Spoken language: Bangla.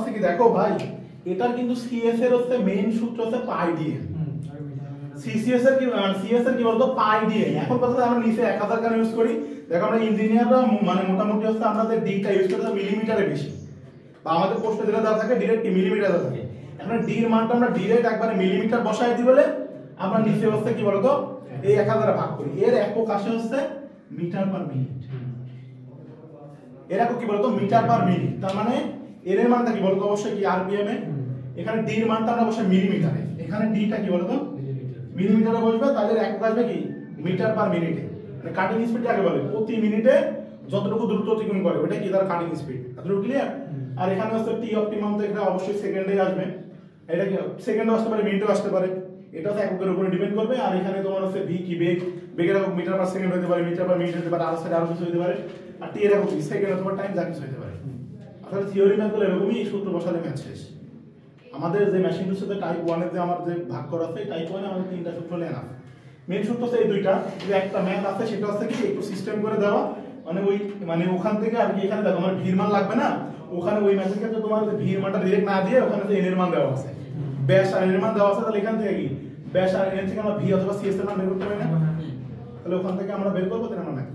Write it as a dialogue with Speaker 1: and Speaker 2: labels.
Speaker 1: আছে কি দেখো ভাই, এটার কিন্তু সিএস এর হচ্ছে মেইন সূত্র হচ্ছে পাই দিয়ে, সিসিএস এর কি সিএস এর কি বলতো পাই দিয়ে। এখন কথা আমরা নিচে 1000 কেন ইউজ করি, দেখো আমরা ইঞ্জিনিয়াররা মানে মোটামুটি হচ্ছে আমরা যে ডিটা ইউজ করি মিলিমিটারে বেশি, বা আমাদের প্রশ্নে যেটা দেওয়া থাকে ডাইরেক্ট মিলিমিটারে দেওয়া থাকে। এখন ডি এর মানটা আমরা ডাইরেক্ট একবারে মিলিমিটার বসাই দিই বলে আমরা নিচে হচ্ছে কি বলতো এই 1000 এ ভাগ করি। এর একক আসে হচ্ছে মিটার পার মিনিট, এর একক কি বলতো মিটার পার মিনিট। তার মানে এর এর মানটা কি বলতো অবশ্যই কি আরপিএম এ, এখানে ডি এর মানটা আমরা বসাই মিলিমিটারে, এখানে ডিটা কি বলতো মিলিমিটারে বসবে, তাদের একক আসবে কি মিটার পার মিনিটে। মানে কাটিং স্পিড কাকে বলে, প্রতি মিনিটে যতটুকু দ্রুত অতিক্রম করে ওটা কি তার কাটিং স্পিড। এতটুকু ক্লিয়ার? আর এখানে হচ্ছে টি অপটিমাম, তো এটা অবশ্যই সেকেন্ডে আসবে, এটা কি সেকেন্ডে আসতে পারে মিনিটেও আসতে পারে, এটা হচ্ছে এককের উপরে ডিপেন্ড করবে। আর এখানে তোমার হচ্ছে ভি কি বেগ, বেগের একক মিটার পার সেকেন্ড হতে পারে, মিটার পার মিনিট হতে পারে, আর সাইড আরো কিছু হতে পারে, আর টি এর একক সেকেন্ড অথবা টাইম যা কিছু হতে পারে। আসলে থিওরি ম্যাথগুলো এরকমই, সূত্র বসালে ম্যাথ শেষ। আমাদের যে মেশিনটার সাথে টাইপ 1 এর যে আমার যে ভাগ করা আছে, টাইপ 1 এ আমাদের তিনটা সূত্র লেনা, মেইন সূত্র হচ্ছে এই দুইটা। যে একটা ম্যাথ আছে সেটা হচ্ছে কি একটু সিস্টেম করে দেওয়া, মানে ওই মানে ওখান থেকে আর কি এখানে দেখো আমার ভির মান লাগবে না, ওখানে ওই ম্যাথের ক্ষেত্রে তোমার ভির মানটা ডাইরেক্ট না দিয়ে ওখানে যে এন এর মান দেওয়া আছে, ব্যাস আর এন এর মান দেওয়া আছে, তাহলে এখান থেকে কি ব্যাস আর এন থেকে আমরা ভি অথবা সিএস এর মান বের করতে পারি না, তাহলে ওখান থেকে আমরা বের করবো, তাহলে আমরা ম্যাথ